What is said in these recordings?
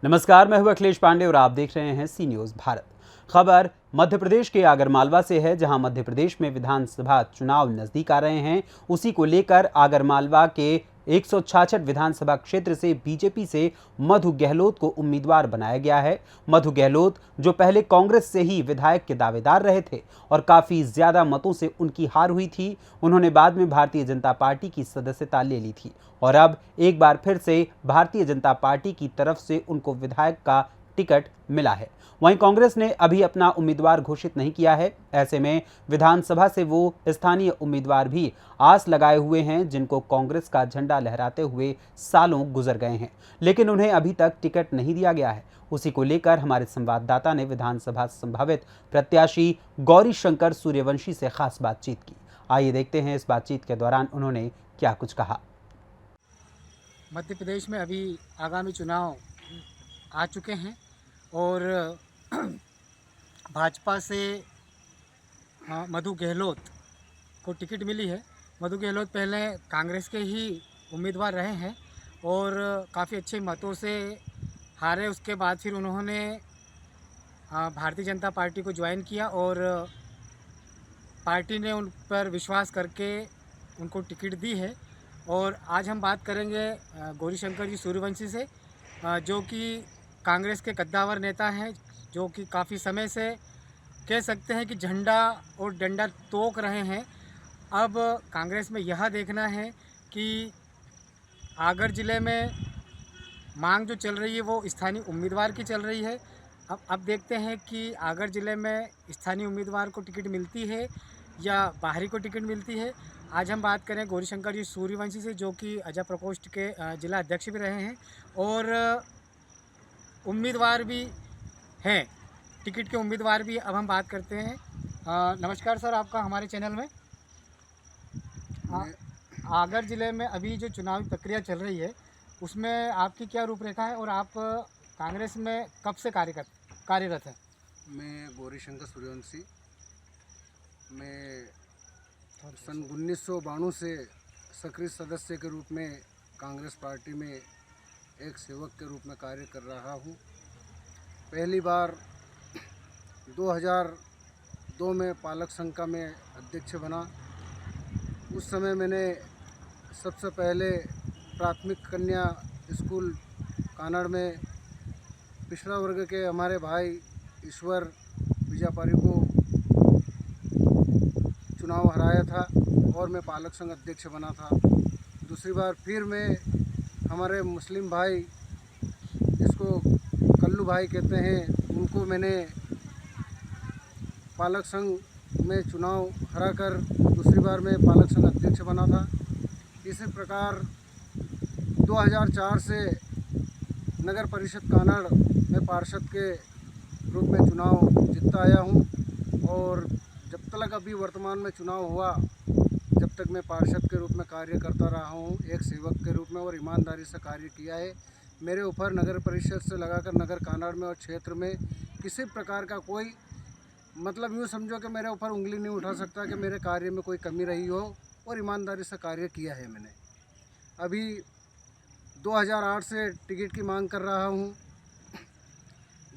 नमस्कार, मैं हूं अखिलेश पांडे और आप देख रहे हैं सी न्यूज़ भारत। खबर मध्य प्रदेश के आगरमालवा से है, जहां मध्य प्रदेश में विधानसभा चुनाव नजदीक आ रहे हैं। उसी को लेकर आगरमालवा के 166 विधानसभा क्षेत्र से बीजेपी से मधु गहलोत को उम्मीदवार बनाया गया है। मधु गहलोत, जो पहले कांग्रेस से ही विधायक के दावेदार रहे थे और काफी ज्यादा मतों से उनकी हार हुई थी, उन्होंने बाद में भारतीय जनता पार्टी की सदस्यता ले ली थी और अब एक बार फिर से भारतीय जनता पार्टी की तरफ से उनको विधायक का टिकट मिला है। वहीं कांग्रेस ने अभी अपना उम्मीदवार घोषित नहीं किया है। ऐसे में विधानसभा से वो स्थानीय उम्मीदवार भी आस लगाए हुए हैं, जिनको कांग्रेस का झंडा लहराते हुए सालों गुजर गए हैं, लेकिन उन्हें अभी तक टिकट नहीं दिया गया है। उसी को लेकर हमारे संवाददाता ने विधानसभा संभावित प्रत्याशी गौरी शंकर सूर्यवंशी से खास बातचीत की। आइए देखते हैं इस बातचीत के दौरान उन्होंने क्या कुछ कहा। मध्य प्रदेश में अभी आगामी चुनाव आ चुके हैं और भाजपा से मधु गहलोत को टिकट मिली है। मधु गहलोत पहले कांग्रेस के ही उम्मीदवार रहे हैं और काफ़ी अच्छे मतों से हारे। उसके बाद फिर उन्होंने भारतीय जनता पार्टी को ज्वाइन किया और पार्टी ने उन पर विश्वास करके उनको टिकट दी है। और आज हम बात करेंगे गौरी शंकर जी सूर्यवंशी से, जो कि कांग्रेस के कद्दावर नेता हैं, जो कि काफ़ी समय से कह सकते हैं कि झंडा और डंडा तोक रहे हैं। अब कांग्रेस में यह देखना है कि आगर ज़िले में मांग जो चल रही है वो स्थानीय उम्मीदवार की चल रही है। अब देखते हैं कि आगर ज़िले में स्थानीय उम्मीदवार को टिकट मिलती है या बाहरी को टिकट मिलती है। आज हम बात करें गौरी शंकर जी सूर्यवंशी से, जो कि अजय प्रकोष्ठ के जिला अध्यक्ष भी रहे हैं और उम्मीदवार भी हैं, टिकट के उम्मीदवार भी। अब हम बात करते हैं। नमस्कार सर, आपका हमारे चैनल में। आगर ज़िले में अभी जो चुनावी प्रक्रिया चल रही है उसमें आपकी क्या रूपरेखा है और आप कांग्रेस में कब से कार्यरत हैं? मैं गौरी शंकर सूर्यवंशी, मैं सन 1992 से सक्रिय सदस्य के रूप में कांग्रेस पार्टी में एक सेवक के रूप में कार्य कर रहा हूँ। पहली बार 2002 में पालक संघ का मैं अध्यक्ष बना। उस समय मैंने सबसे पहले प्राथमिक कन्या स्कूल कानड़ में पिछड़ा वर्ग के हमारे भाई ईश्वर विजापारी को चुनाव हराया था और मैं पालक संघ अध्यक्ष बना था। दूसरी बार फिर मैं हमारे मुस्लिम भाई, जिसको कल्लू भाई कहते हैं, उनको मैंने पालक संघ में चुनाव हराकर दूसरी बार मैं पालक संघ अध्यक्ष बना था। इसी प्रकार 2004 से नगर परिषद कानड़ में पार्षद के रूप में चुनाव जीतता आया हूँ और जब तक अभी वर्तमान में चुनाव हुआ, जब तक मैं पार्षद के रूप में कार्य करता रहा हूँ, एक सेवक के रूप में, और ईमानदारी से कार्य किया है। मेरे ऊपर नगर परिषद से लगाकर नगर कानड़ में और क्षेत्र में किसी प्रकार का कोई, मतलब यूँ समझो कि मेरे ऊपर उंगली नहीं उठा सकता कि मेरे कार्य में कोई कमी रही हो, और ईमानदारी से कार्य किया है मैंने। अभी 2008 से टिकट की मांग कर रहा हूँ।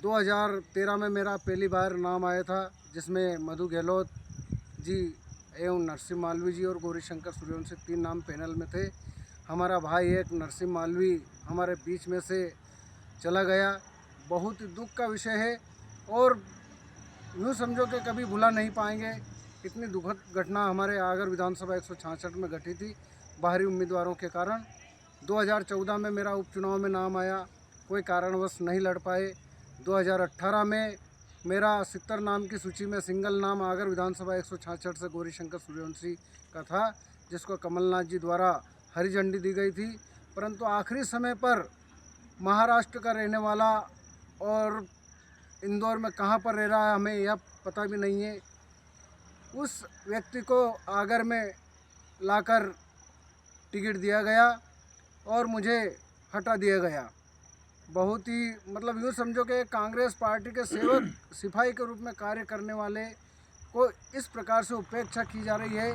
2013 में मेरा पहली बार नाम आया था, जिसमें मधु गहलोत जी एवं नरसिंह मालवी जी और गौरी शंकर सूर्यवंशी 3 नाम पैनल में थे। हमारा भाई एक नरसिंह मालवी हमारे बीच में से चला गया। बहुत ही दुख का विषय है और यूँ समझो कि कभी भुला नहीं पाएंगे। इतनी दुखद घटना हमारे आगर विधानसभा 166 में घटी थी बाहरी उम्मीदवारों के कारण। 2014 में मेरा उपचुनाव में नाम आया, कोई कारणवश नहीं लड़ पाए। 2018 में मेरा 70 नाम की सूची में सिंगल नाम आगर विधानसभा 166 से गौरी शंकर सूर्यवंशी का था, जिसको कमलनाथ जी द्वारा हरी झंडी दी गई थी। परंतु आखिरी समय पर महाराष्ट्र का रहने वाला और इंदौर में कहाँ पर रह रहा है हमें यह पता भी नहीं है, उस व्यक्ति को आगर में लाकर टिकट दिया गया और मुझे हटा दिया गया। बहुत ही, मतलब यूँ समझो कि कांग्रेस पार्टी के सेवक सिपाही के रूप में कार्य करने वाले को इस प्रकार से उपेक्षा की जा रही है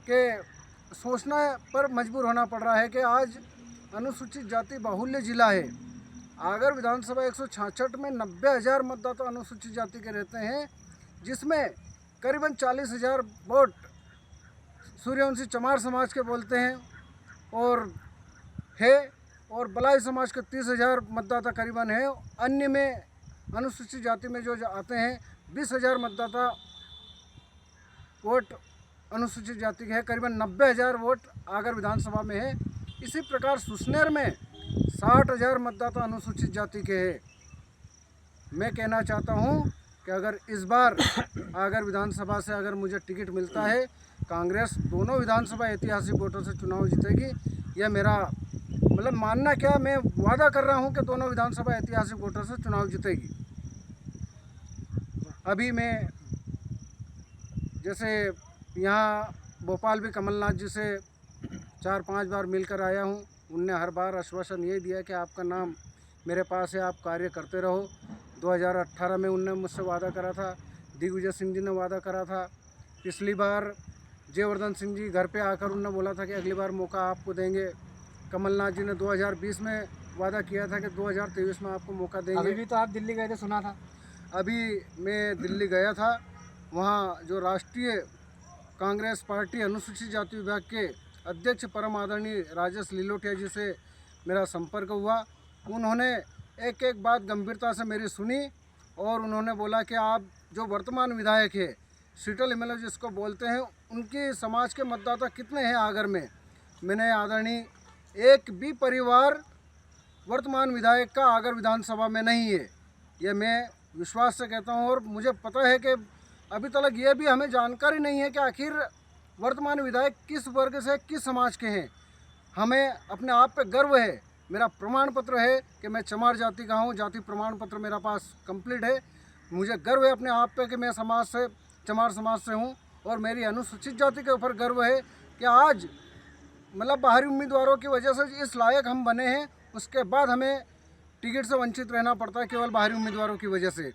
कि सोचना पर मजबूर होना पड़ रहा है कि आज अनुसूचित जाति बाहुल्य जिला है आगर विधानसभा 166 में 90,000 मतदाता अनुसूचित जाति के रहते हैं, जिसमें करीबन 40,000 वोट सूर्यवंशी चमार समाज के बोलते हैं और बलाई समाज के 30,000 मतदाता करीबन है। अन्य में अनुसूचित जाति में जो आते हैं 20,000 मतदाता वोट अनुसूचित जाति के है, करीबन 90,000 वोट आगर विधानसभा में है। इसी प्रकार सुसनेर में 60,000 मतदाता अनुसूचित जाति के हैं। मैं कहना चाहता हूं कि अगर इस बार आगर विधानसभा से अगर मुझे टिकट मिलता है, कांग्रेस दोनों विधानसभा ऐतिहासिक वोटों से चुनाव जीतेगी। यह मेरा मतलब मानना क्या, मैं वादा कर रहा हूं कि दोनों विधानसभा ऐतिहासिक वोटों से चुनाव जीतेगी। अभी मैं जैसे यहाँ भोपाल भी कमलनाथ जी से 4-5 बार मिलकर आया हूँ। उनने हर बार आश्वासन ये दिया कि आपका नाम मेरे पास है, आप कार्य करते रहो। 2018 में उनने मुझसे वादा करा था, दिग्विजय सिंह जी ने वादा करा था। पिछली बार जयवर्धन सिंह जी घर पे आकर उन्होंने बोला था कि अगली बार मौका आपको देंगे। कमलनाथ जी ने 2020 में वादा किया था कि 2023 में आपको मौका देंगे। अभी भी तो आप दिल्ली गए थे, सुना था। अभी मैं दिल्ली गया था, वहाँ जो राष्ट्रीय कांग्रेस पार्टी अनुसूचित जाति विभाग के अध्यक्ष परम आदरणीय राजेश लिलोटिया जी से मेरा संपर्क हुआ। उन्होंने एक एक बात गंभीरता से मेरी सुनी और उन्होंने बोला कि आप जो वर्तमान विधायक है शीतल एमएलए जिसको बोलते हैं, उनके समाज के मतदाता कितने हैं आगर में। मैंने आदरणीय एक भी परिवार वर्तमान विधायक का आगर विधानसभा में नहीं है, ये मैं विश्वास से कहता हूँ। और मुझे पता है कि अभी तक ये भी हमें जानकारी नहीं है कि आखिर वर्तमान विधायक किस वर्ग से किस समाज के हैं। हमें अपने आप पे गर्व है। मेरा प्रमाण पत्र है कि मैं चमार जाति का हूँ, जाति प्रमाण पत्र मेरा पास कंप्लीट है। मुझे गर्व है अपने आप पे कि मैं समाज से चमार समाज से हूँ और मेरी अनुसूचित जाति के ऊपर गर्व है कि आज मतलब बाहरी उम्मीदवारों की वजह से इस लायक हम बने हैं। उसके बाद हमें टिकट से वंचित रहना पड़ता है केवल बाहरी उम्मीदवारों की वजह से।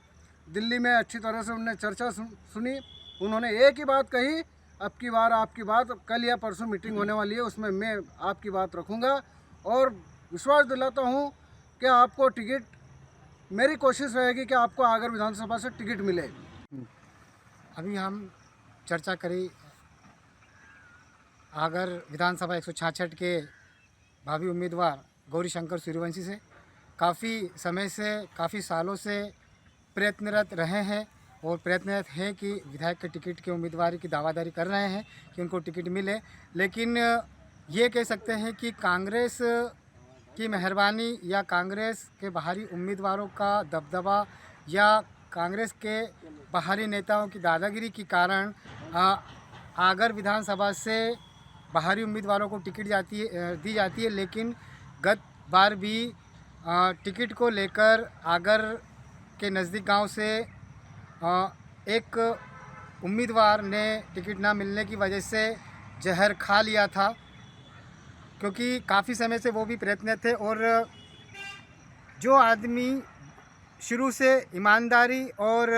दिल्ली में अच्छी तरह से उन्होंने चर्चा सुनी। उन्होंने एक ही बात कही, अब की बार आपकी बात, कल या परसों मीटिंग होने वाली है, उसमें मैं आपकी बात रखूंगा और विश्वास दिलाता हूं कि आपको टिकट, मेरी कोशिश रहेगी कि आपको आगर विधानसभा से टिकट मिले। अभी हम चर्चा करी आगर विधानसभा 166 के भावी उम्मीदवार गौरीशंकर सूर्यवंशी से। काफ़ी समय से, काफ़ी सालों से प्रयत्नरत रहे हैं और प्रयत्नरत हैं कि विधायक के टिकट के उम्मीदवारी की दावादारी कर रहे हैं कि उनको टिकट मिले। लेकिन ये कह सकते हैं कि कांग्रेस की मेहरबानी या कांग्रेस के बाहरी उम्मीदवारों का दबदबा या कांग्रेस के बाहरी नेताओं की दादागिरी के कारण आगर विधानसभा से बाहरी उम्मीदवारों को टिकट दी जाती है। लेकिन गत बार भी टिकट को लेकर आगर के नज़दीक गांव से एक उम्मीदवार ने टिकट ना मिलने की वजह से जहर खा लिया था, क्योंकि काफ़ी समय से वो भी प्रयत्न थे। और जो आदमी शुरू से ईमानदारी और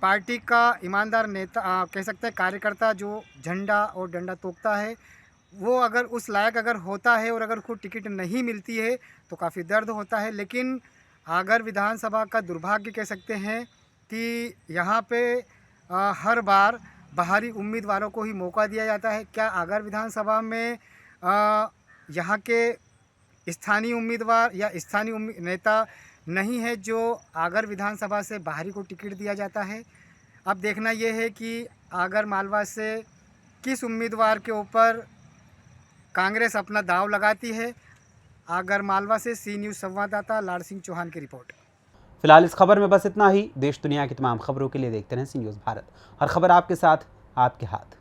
पार्टी का ईमानदार नेता कह सकते हैं, कार्यकर्ता जो झंडा और डंडा तोड़ता है, वो अगर उस लायक अगर होता है और अगर खुद टिकट नहीं मिलती है तो काफ़ी दर्द होता है। लेकिन आगर विधानसभा का दुर्भाग्य कह सकते हैं कि यहाँ पे हर बार बाहरी उम्मीदवारों को ही मौका दिया जाता है। क्या आगर विधानसभा में यहाँ के स्थानीय उम्मीदवार या स्थानीय नेता नहीं है जो आगर विधानसभा से बाहरी को टिकट दिया जाता है? अब देखना ये है कि आगर मालवा से किस उम्मीदवार के ऊपर कांग्रेस अपना दाव लगाती है। आगर मालवा से सी न्यूज़ संवाददाता लाड़ सिंह चौहान की रिपोर्ट। फिलहाल इस खबर में बस इतना ही। देश दुनिया की तमाम खबरों के लिए देखते रहें सी न्यूज़ भारत। हर खबर आपके साथ, आपके हाथ।